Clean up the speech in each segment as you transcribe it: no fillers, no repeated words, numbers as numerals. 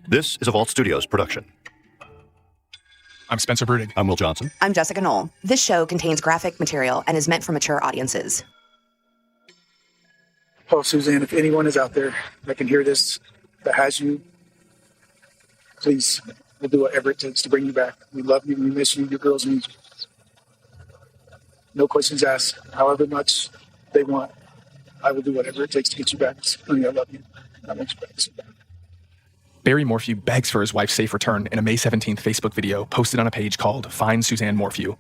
This is a Vault Studios production. I'm Spencer Brudig. I'm Will Johnson. I'm Jessica Knoll. This show contains graphic material and is meant for mature audiences. Oh, Suzanne, if anyone is out there that can hear this, that has you, please, we'll do whatever it takes to bring you back. We love you. We miss you. Your girls need you. No questions asked. However much they want, I will do whatever it takes to get you back. Honey, I love you. I want you back so bad. Barry Morphew begs for his wife's safe return in a May 17th Facebook video posted on a page called Find Suzanne Morphew.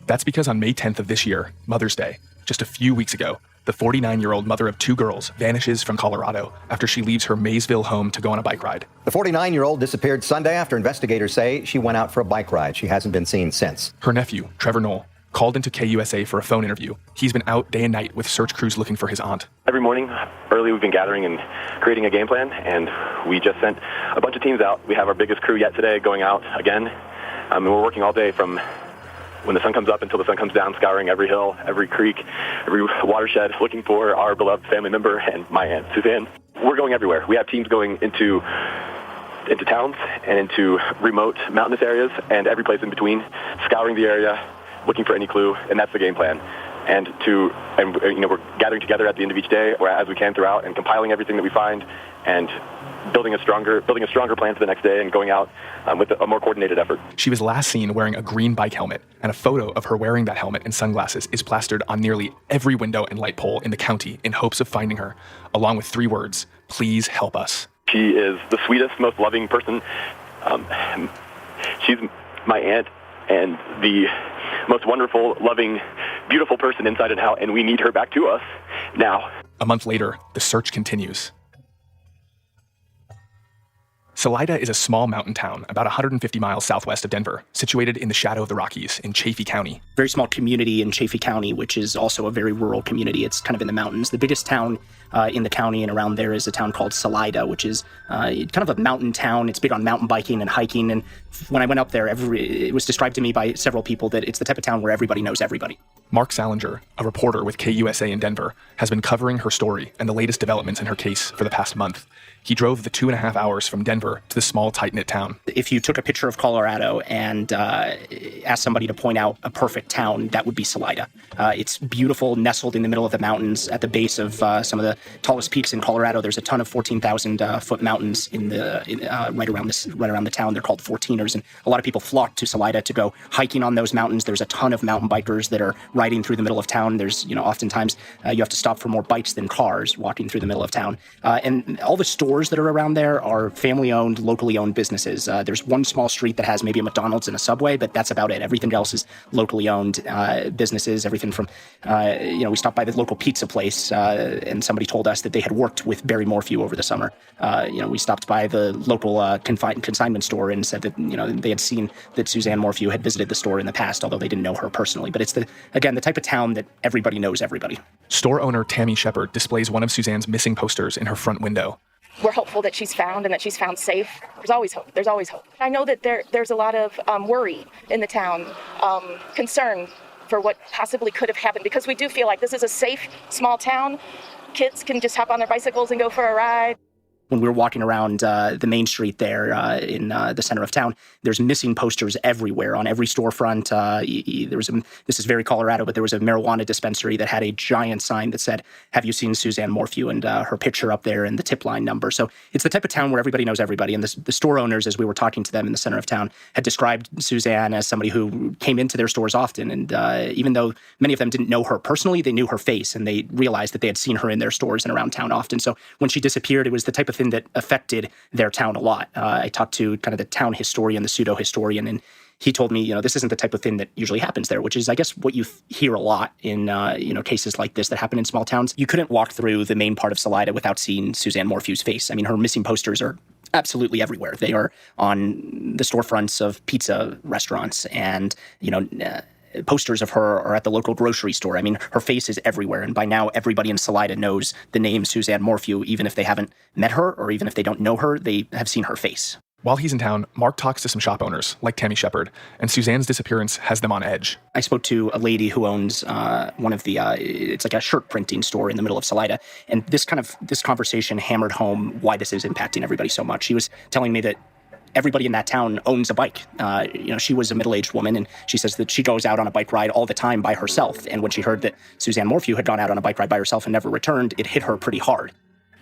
That's because on May 10th of this year, Mother's Day, just a few weeks ago, the 49-year-old mother of two girls vanishes from Colorado after she leaves her Maysville home to go on a bike ride. The 49-year-old disappeared Sunday after investigators say she went out for a bike ride. She hasn't been seen since. Her nephew, Trevor Knoll, called into KUSA for a phone interview. He's been out day and night with search crews looking for his aunt. Every morning, early, we've been gathering and creating a game plan, and we just sent a bunch of teams out. We have our biggest crew yet today going out again, and we're working all day from when the sun comes up until the sun comes down, scouring every hill, every creek, every watershed, looking for our beloved family member and my aunt, Suzanne. We're going everywhere. We have teams going into towns and into remote mountainous areas and every place in between, scouring the area, looking for any clue, and that's the game plan. And we're gathering together at the end of each day, or as we can throughout, and compiling everything that we find, and building a stronger plan for the next day, and going out with a more coordinated effort. She was last seen wearing a green bike helmet, and a photo of her wearing that helmet and sunglasses is plastered on nearly every window and light pole in the county in hopes of finding her, along with 3 words: please help us. She is the sweetest, most loving person. She's my aunt, and the most wonderful, loving, beautiful person inside and out, and we need her back to us now. A month later, the search continues. Salida is a small mountain town about 150 miles southwest of Denver, situated in the shadow of the Rockies in Chaffee County. Very small community in Chaffee County, which is also a very rural community. It's kind of in the mountains. The biggest town in the county and around there is a town called Salida, which is kind of a mountain town. It's big on mountain biking and hiking. And when I went up there, it was described to me by several people that it's the type of town where everybody knows everybody. Mark Salinger, a reporter with KUSA in Denver, has been covering her story and the latest developments in her case for the past month. He drove the 2.5 hours from Denver to the small, tight-knit town. If you took a picture of Colorado and asked somebody to point out a perfect town, that would be Salida. It's beautiful, nestled in the middle of the mountains at the base of some of the tallest peaks in Colorado. There's a ton of 14,000-foot mountains right around the town. They're called 14ers, and a lot of people flock to Salida to go hiking on those mountains. There's a ton of mountain bikers that are riding through the middle of town. There's, oftentimes you have to stop for more bikes than cars walking through the middle of town. And all the stores that are around there are family-owned, locally owned businesses. There's one small street that has maybe a McDonald's and a Subway, but that's about it. Everything else is locally owned businesses. Everything from, we stopped by the local pizza place, and somebody told us that they had worked with Barry Morphew over the summer. We stopped by the local consignment store and said that, they had seen that Suzanne Morphew had visited the store in the past, although they didn't know her personally. But it's the type of town that everybody knows everybody. Store owner Tammy Shepard displays one of Suzanne's missing posters in her front window. We're hopeful that she's found and that she's found safe. There's always hope. There's always hope. I know that there's a lot of worry in the town, concern for what possibly could have happened, because we do feel like this is a safe, small town. Kids can just hop on their bicycles and go for a ride. When we were walking around the main street there in the center of town, there's missing posters everywhere on every storefront. This is very Colorado, but there was a marijuana dispensary that had a giant sign that said, "Have you seen Suzanne Morphew?" and her picture up there and the tip line number. So it's the type of town where everybody knows everybody. And the store owners, as we were talking to them in the center of town, had described Suzanne as somebody who came into their stores often. And even though many of them didn't know her personally, they knew her face, and they realized that they had seen her in their stores and around town often. So when she disappeared, it was the type of thing that affected their town a lot. I talked to kind of the town historian, the pseudo-historian, and he told me, this isn't the type of thing that usually happens there, which is, I guess, what you hear a lot in, cases like this that happen in small towns. You couldn't walk through the main part of Salida without seeing Suzanne Morphew's face. I mean, her missing posters are absolutely everywhere. They are on the storefronts of pizza restaurants, and, posters of her are at the local grocery store. I mean, her face is everywhere. And by now, everybody in Salida knows the name Suzanne Morphew, even if they haven't met her or even if they don't know her, they have seen her face. While he's in town, Mark talks to some shop owners, like Tammy Shepard, and Suzanne's disappearance has them on edge. I spoke to a lady who owns one of the, it's like a shirt printing store in the middle of Salida, and this conversation hammered home why this is impacting everybody so much. She was telling me that everybody in that town owns a bike. She was a middle-aged woman, and she says that she goes out on a bike ride all the time by herself, and when she heard that Suzanne Morphew had gone out on a bike ride by herself and never returned, it hit her pretty hard.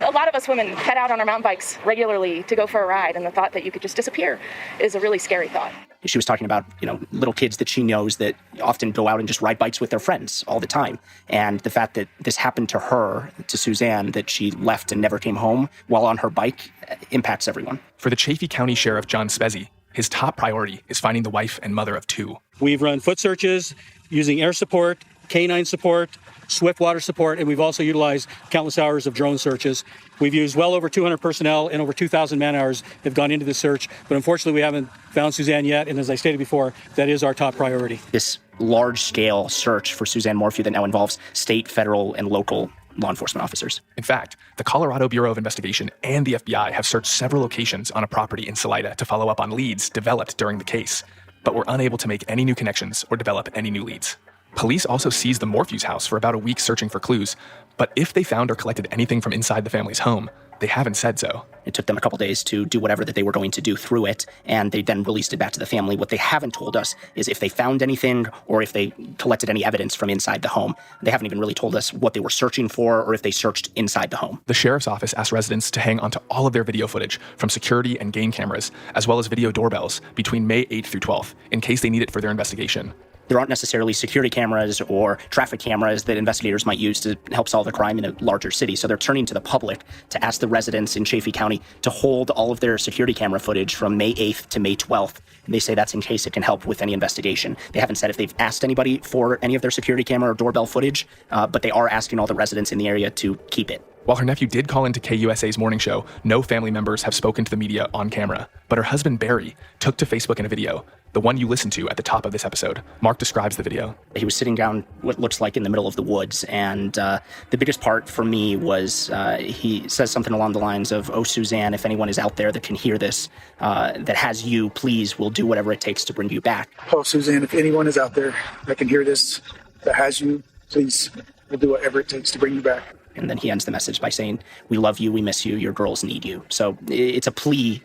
A lot of us women head out on our mountain bikes regularly to go for a ride, and the thought that you could just disappear is a really scary thought. She was talking about, little kids that she knows that often go out and just ride bikes with their friends all the time. And the fact that this happened to her, to Suzanne, that she left and never came home while on her bike, impacts everyone. For the Chaffee County Sheriff John Spezzi, his top priority is finding the wife and mother of two. We've run foot searches using air support, canine support, swift water support, and we've also utilized countless hours of drone searches. We've used well over 200 personnel and over 2,000 man-hours have gone into this search, but unfortunately we haven't found Suzanne yet, and as I stated before, that is our top priority. This large-scale search for Suzanne Morphew that now involves state, federal, and local law enforcement officers. In fact, the Colorado Bureau of Investigation and the FBI have searched several locations on a property in Salida to follow up on leads developed during the case, but were unable to make any new connections or develop any new leads. Police also seized the Morphew's house for about a week searching for clues, but if they found or collected anything from inside the family's home, they haven't said so. It took them a couple days to do whatever that they were going to do through it, and they then released it back to the family. What they haven't told us is if they found anything or if they collected any evidence from inside the home. They haven't even really told us what they were searching for or if they searched inside the home. The sheriff's office asked residents to hang onto all of their video footage from security and game cameras, as well as video doorbells between May 8th through 12th, in case they need it for their investigation. There aren't necessarily security cameras or traffic cameras that investigators might use to help solve a crime in a larger city. So they're turning to the public to ask the residents in Chaffee County to hold all of their security camera footage from May 8th to May 12th. And they say that's in case it can help with any investigation. They haven't said if they've asked anybody for any of their security camera or doorbell footage, but they are asking all the residents in the area to keep it. While her nephew did call into KUSA's morning show, no family members have spoken to the media on camera. But her husband, Barry, took to Facebook in a video, the one you listened to at the top of this episode. Mark describes the video. He was sitting down what looks like in the middle of the woods, and the biggest part for me was he says something along the lines of, "Oh, Suzanne, if anyone is out there that can hear this, that has you, please, we'll do whatever it takes to bring you back." Oh, Suzanne, if anyone is out there that can hear this, that has you, please, we'll do whatever it takes to bring you back. And then he ends the message by saying, "We love you, we miss you, your girls need you." So it's a plea,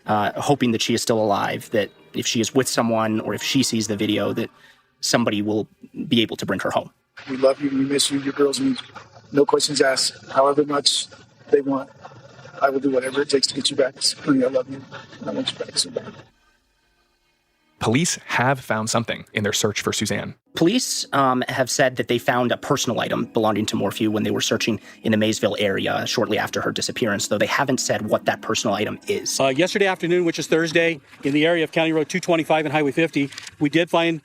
hoping that she is still alive, that if she is with someone or if she sees the video, that somebody will be able to bring her home. We love you, we miss you, your girls need you. No questions asked. However much they want, I will do whatever it takes to get you back. Honey, I love you, and I want you back so bad. Police have found something in their search for Suzanne. Police have said that they found a personal item belonging to Morphew when they were searching in the Maysville area shortly after her disappearance, though they haven't said what that personal item is. Yesterday afternoon, which is Thursday, in the area of County Road 225 and Highway 50, we did find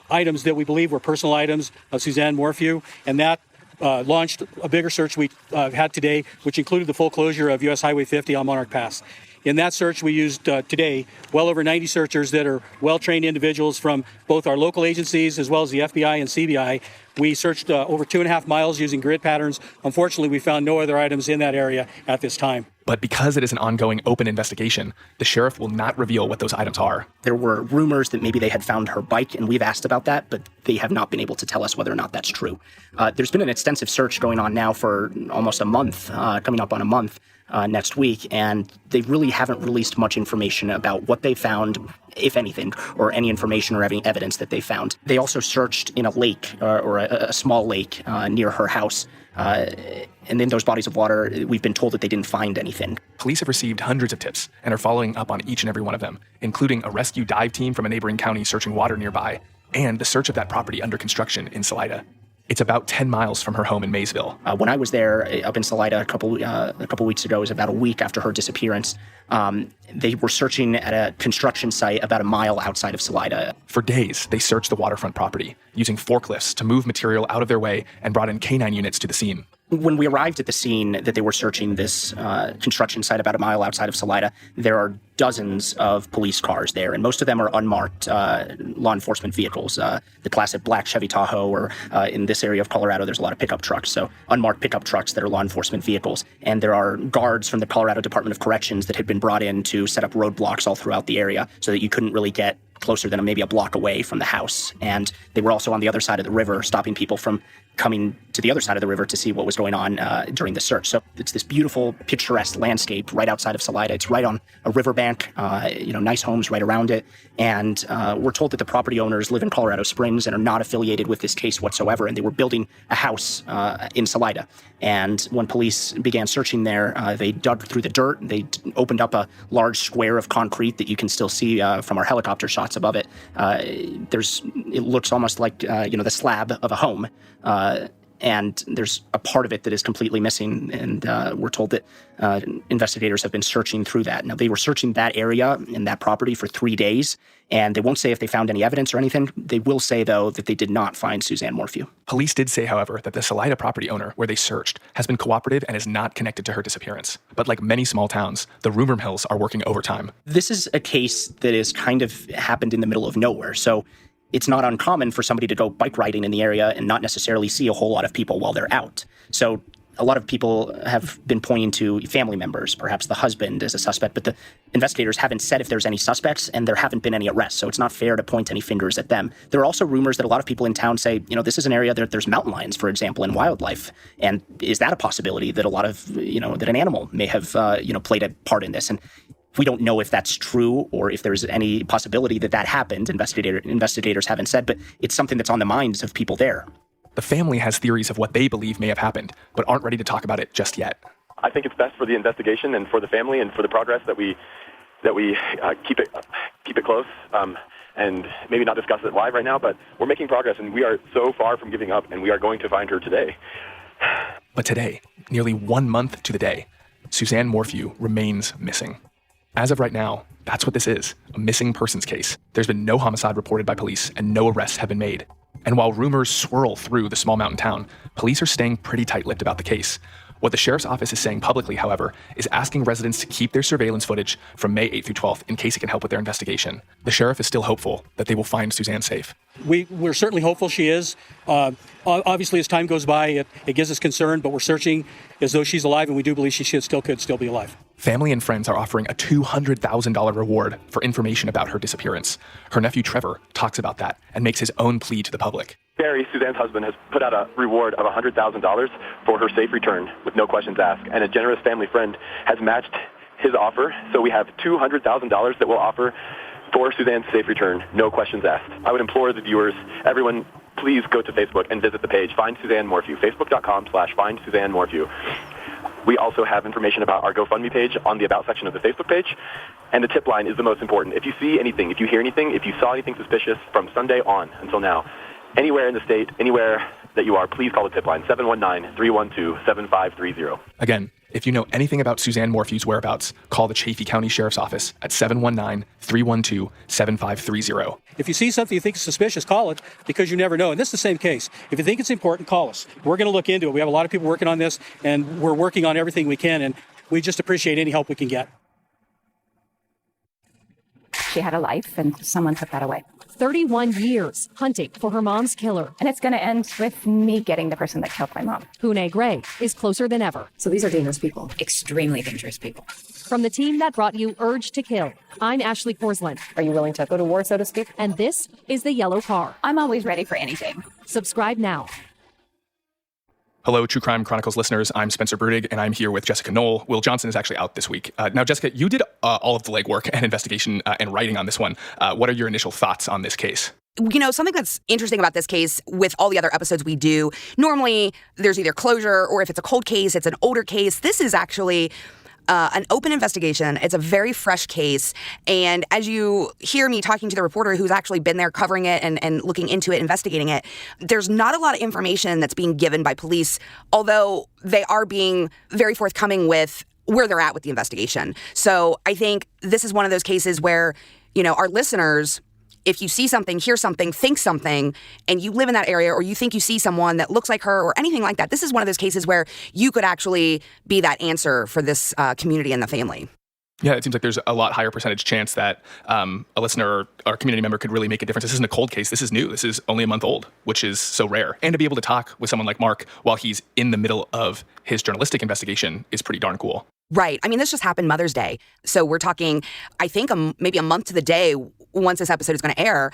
items that we believe were personal items of Suzanne Morphew, and that launched a bigger search we had today, which included the full closure of U.S. Highway 50 on Monarch Pass. In that search, we used today well over 90 searchers that are well-trained individuals from both our local agencies as well as the FBI and CBI. We searched over 2.5 miles using grid patterns. Unfortunately, we found no other items in that area at this time. But because it is an ongoing open investigation, the sheriff will not reveal what those items are. There were rumors that maybe they had found her bike, and we've asked about that, but they have not been able to tell us whether or not that's true. There's been an extensive search going on now for almost a month, coming up on a month. Next week, and they really haven't released much information about what they found, if anything, or any information or any evidence that they found. They also searched in a lake, or a small lake near her house, and in those bodies of water, we've been told that they didn't find anything. Police have received hundreds of tips and are following up on each and every one of them, including a rescue dive team from a neighboring county searching water nearby, and the search of that property under construction in Salida. It's about 10 miles from her home in Maysville. When I was there up in Salida a couple weeks ago, it was about a week after her disappearance, they were searching at a construction site about a mile outside of Salida. For days, they searched the waterfront property, using forklifts to move material out of their way and brought in canine units to the scene. When we arrived at the scene that they were searching this construction site about a mile outside of Salida, there are dozens of police cars there, and most of them are unmarked law enforcement vehicles. The classic black Chevy Tahoe, or in this area of Colorado, there's a lot of pickup trucks, so unmarked pickup trucks that are law enforcement vehicles. And there are guards from the Colorado Department of Corrections that had been brought in to set up roadblocks all throughout the area so that you couldn't really get closer than maybe a block away from the house. And they were also on the other side of the river, stopping people from coming to the other side of the river to see what was going on during the search. So it's this beautiful, picturesque landscape right outside of Salida. It's right on a riverbank, nice homes right around it. And we're told that the property owners live in Colorado Springs and are not affiliated with this case whatsoever. And they were building a house in Salida. And when police began searching there, they dug through the dirt. They opened up a large square of concrete that you can still see from our helicopter shots above it. It looks almost like, the slab of a home. And there's a part of it that is completely missing. And we're told that investigators have been searching through that. Now, they were searching that area and that property for 3 days. And they won't say if they found any evidence or anything. They will say, though, that they did not find Suzanne Morphew. Police did say, however, that the Salida property owner, where they searched, has been cooperative and is not connected to her disappearance. But like many small towns, the rumor mills are working overtime. This is a case that is kind of happened in the middle of nowhere. So it's not uncommon for somebody to go bike riding in the area and not necessarily see a whole lot of people while they're out. So a lot of people have been pointing to family members, perhaps the husband as a suspect, but the investigators haven't said if there's any suspects, and there haven't been any arrests, so it's not fair to point any fingers at them. There are also rumors that a lot of people in town say, this is an area that there's mountain lions, for example, and wildlife. And is that a possibility that a lot of, that an animal may have, played a part in this? And we don't know if that's true or if there's any possibility that happened. Investigators haven't said, but it's something that's on the minds of people there. The family has theories of what they believe may have happened, but aren't ready to talk about it just yet. I think it's best for the investigation and for the family and for the progress that we keep it close and maybe not discuss it live right now. But we're making progress, and we are so far from giving up, and we are going to find her today. But today, nearly 1 month to the day, Suzanne Morphew remains missing. As of right now, that's what this is, a missing persons case. There's been no homicide reported by police, and no arrests have been made. And while rumors swirl through the small mountain town, police are staying pretty tight-lipped about the case. What the sheriff's office is saying publicly, however, is asking residents to keep their surveillance footage from May 8th through 12th in case it can help with their investigation. The sheriff is still hopeful that they will find Suzanne safe. We're certainly hopeful she is. Obviously, as time goes by, it gives us concern, but we're searching as though she's alive, and we do believe she could still be alive. Family and friends are offering a $200,000 reward for information about her disappearance. Her nephew Trevor talks about that and makes his own plea to the public. Barry, Suzanne's husband, has put out a reward of $100,000 for her safe return with no questions asked, and a generous family friend has matched his offer, so we have $200,000 that we'll offer for Suzanne's safe return, no questions asked. I would implore the viewers, everyone, please go to Facebook and visit the page, Find Suzanne Morphew, facebook.com/Find Suzanne Morphew. We also have information about our GoFundMe page on the About section of the Facebook page. And the tip line is the most important. If you see anything, if you hear anything, if you saw anything suspicious from Sunday on until now, anywhere in the state, anywhere that you are, please call the tip line, 719-312-7530. Again, if you know anything about Suzanne Morphew's whereabouts, call the Chaffee County Sheriff's Office at 719-312-7530. If you see something you think is suspicious, call it, because you never know. And this is the same case. If you think it's important, call us. We're going to look into it. We have a lot of people working on this, and we're working on everything we can, and we just appreciate any help we can get. She had a life, and someone took that away. 31 years hunting for her mom's killer. And it's going to end with me getting the person that killed my mom. Hune Gray is closer than ever. So these are dangerous people. Extremely dangerous people. From the team that brought you Urge to Kill, I'm Ashley Porslin. Are you willing to go to war, so to speak? And this is The Yellow Car. I'm always ready for anything. Subscribe now. Hello, True Crime Chronicles listeners. I'm Spencer Brudig, and I'm here with Jessica Knoll. Will Johnson is actually out this week. Now, Jessica, you did all of the legwork and investigation and writing on this one. What are your initial thoughts on this case? You know, something that's interesting about this case with all the other episodes we do, normally there's either closure or if it's a cold case, it's an older case. This is actually an open investigation. It's a very fresh case. And as you hear me talking to the reporter who's actually been there covering it and looking into it, investigating it, there's not a lot of information that's being given by police, although they are being very forthcoming with where they're at with the investigation. So I think this is one of those cases where, you know, our listeners, if you see something, hear something, think something, and you live in that area or you think you see someone that looks like her or anything like that, this is one of those cases where you could actually be that answer for this community and the family. Yeah, it seems like there's a lot higher percentage chance that a listener or a community member could really make a difference. This isn't a cold case. This is new. This is only a month old, which is so rare. And to be able to talk with someone like Mark while he's in the middle of his journalistic investigation is pretty darn cool. Right. I mean, this just happened Mother's Day. So we're talking, I think, maybe a month to the day once this episode is going to air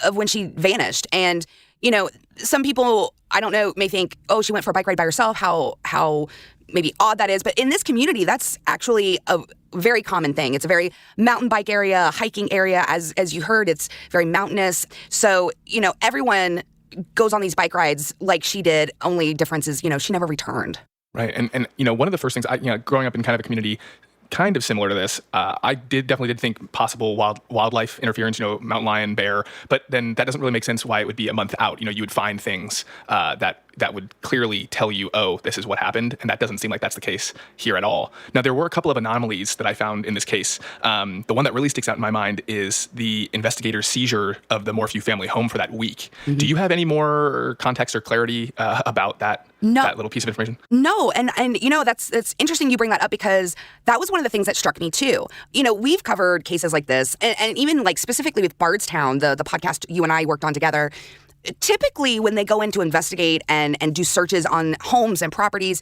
of when she vanished. And, you know, some people, I don't know, may think, oh, she went for a bike ride by herself, how maybe odd that is. But in this community, that's actually a very common thing. It's a very mountain bike area, hiking area. As you heard, it's very mountainous. So, you know, everyone goes on these bike rides like she did. Only difference is, you know, she never returned. Right. And you know, one of the first things, growing up in kind of a community kind of similar to this, I definitely did think possible wildlife interference, you know, mountain lion, bear, but then that doesn't really make sense why it would be a month out. You know, you would find things that would clearly tell you, oh, this is what happened. And that doesn't seem like that's the case here at all. Now, there were a couple of anomalies that I found in this case. The one that really sticks out in my mind is the investigator's seizure of the Morphew family home for that week. Mm-hmm. Do you have any more context or clarity about that little piece of information? No. And you know, that's interesting you bring that up because that was one of the things that struck me too. You know, we've covered cases like this and even like specifically with Bardstown, the podcast you and I worked on together. Typically, when they go in to investigate and do searches on homes and properties,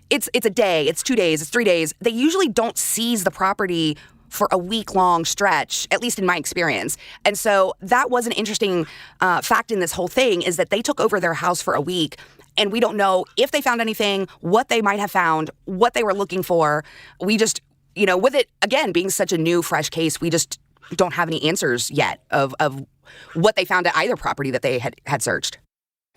it's a day, it's 2 days, it's 3 days. They usually don't seize the property for a week-long stretch, at least in my experience. And so that was an interesting fact in this whole thing is that they took over their house for a week, and we don't know if they found anything, what they might have found, what they were looking for. We just, you know, with it, again, being such a new, fresh case, we just don't have any answers yet of what they found at either property that they had searched.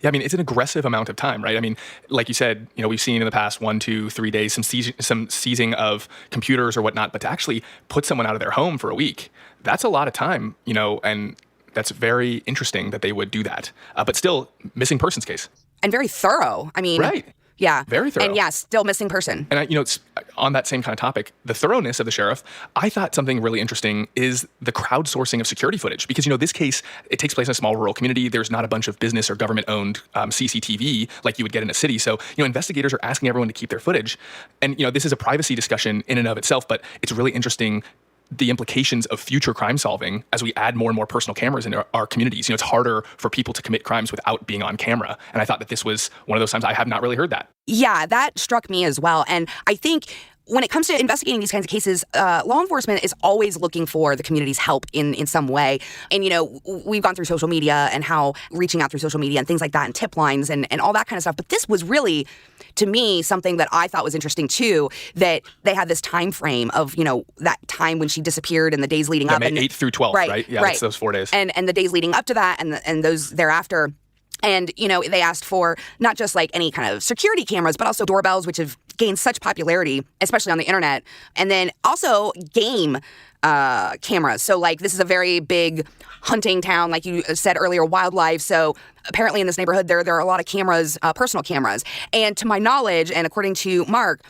Yeah, I mean, it's an aggressive amount of time, right? I mean, like you said, you know, we've seen in the past 1, 2, 3 days some seizing of computers or whatnot, but to actually put someone out of their home for a week, that's a lot of time, you know, and that's very interesting that they would do that. But still, missing persons case. And very thorough. I mean, right. Yeah. Very thorough. And yeah, still missing person. And, you know, it's on that same kind of topic, the thoroughness of the sheriff, I thought something really interesting is the crowdsourcing of security footage. Because, you know, this case, it takes place in a small rural community. There's not a bunch of business or government-owned CCTV like you would get in a city. So, you know, investigators are asking everyone to keep their footage. And, you know, this is a privacy discussion in and of itself, but it's really interesting the implications of future crime solving as we add more and more personal cameras in our communities. You know, it's harder for people to commit crimes without being on camera. And I thought that this was one of those times I have not really heard that. Yeah, that struck me as well. And I think when it comes to investigating these kinds of cases, law enforcement is always looking for the community's help in some way. And, you know, we've gone through social media and how reaching out through social media and things like that and tip lines and all that kind of stuff. But this was really, to me, something that I thought was interesting, too, that they had this time frame of, you know, that time when she disappeared and the days leading up. May 8th through 12th, right? Yeah, it's those 4 days. And the days leading up to that and those thereafter. And, you know, they asked for not just like any kind of security cameras, but also doorbells, which have gained such popularity, especially on the internet. And then also game cameras. So, like, this is a very big hunting town, like you said earlier, wildlife. So apparently in this neighborhood, there are a lot of cameras, personal cameras. And to my knowledge, and according to Mark,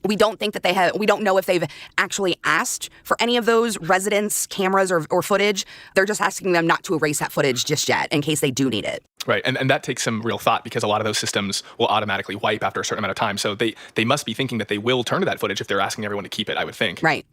we don't think that we don't know if they've actually asked for any of those residents' cameras or footage. They're just asking them not to erase that footage just yet in case they do need it. Right. And that takes some real thought because a lot of those systems will automatically wipe after a certain amount of time. So they must be thinking that they will turn to that footage if they're asking everyone to keep it, I would think. Right.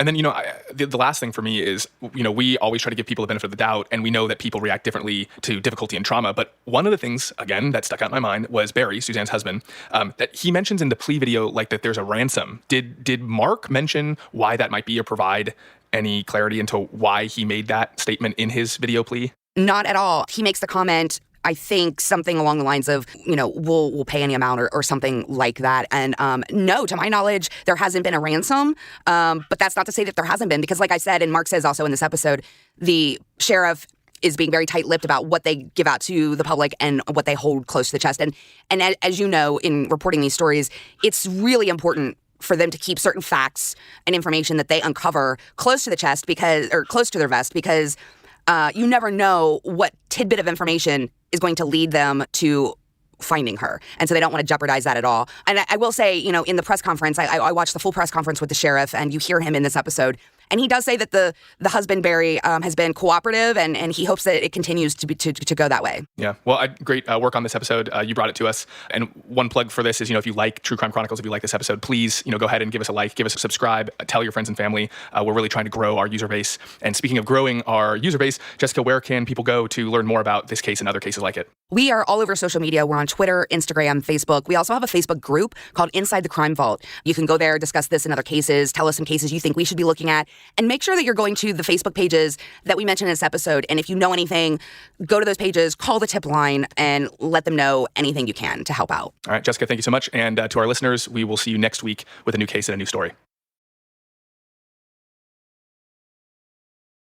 And then, you know, the last thing for me is, you know, we always try to give people the benefit of the doubt, and we know that people react differently to difficulty and trauma. But one of the things, again, that stuck out in my mind was Barry, Suzanne's husband, that he mentions in the plea video, like, that there's a ransom. Did Mark mention why that might be or provide any clarity into why he made that statement in his video plea? Not at all. He makes the comment, I think something along the lines of, you know, we'll pay any amount or something like that. And no, to my knowledge, there hasn't been a ransom. But that's not to say that there hasn't been, because like I said, and Mark says also in this episode, the sheriff is being very tight-lipped about what they give out to the public and what they hold close to the chest. And as you know, in reporting these stories, it's really important for them to keep certain facts and information that they uncover close to the chest or close to their vest, because you never know what tidbit of information is going to lead them to finding her. And so they don't want to jeopardize that at all. And I will say, you know, in the press conference, I watched the full press conference with the sheriff, and you hear him in this episode. And he does say that the husband, Barry, has been cooperative, and he hopes that it continues to go that way. Yeah. Well, great work on this episode. You brought it to us. And one plug for this is, if you like True Crime Chronicles, if you like this episode, please, go ahead and give us a like, give us a subscribe, tell your friends and family. We're really trying to grow our user base. And speaking of growing our user base, Jessica, where can people go to learn more about this case and other cases like it? We are all over social media. We're on Twitter, Instagram, Facebook. We also have a Facebook group called Inside the Crime Vault. You can go there, discuss this and other cases, tell us some cases you think we should be looking at, and make sure that you're going to the Facebook pages that we mentioned in this episode. And if you know anything, go to those pages, call the tip line, and let them know anything you can to help out. All right, Jessica, thank you so much. And to our listeners, we will see you next week with a new case and a new story.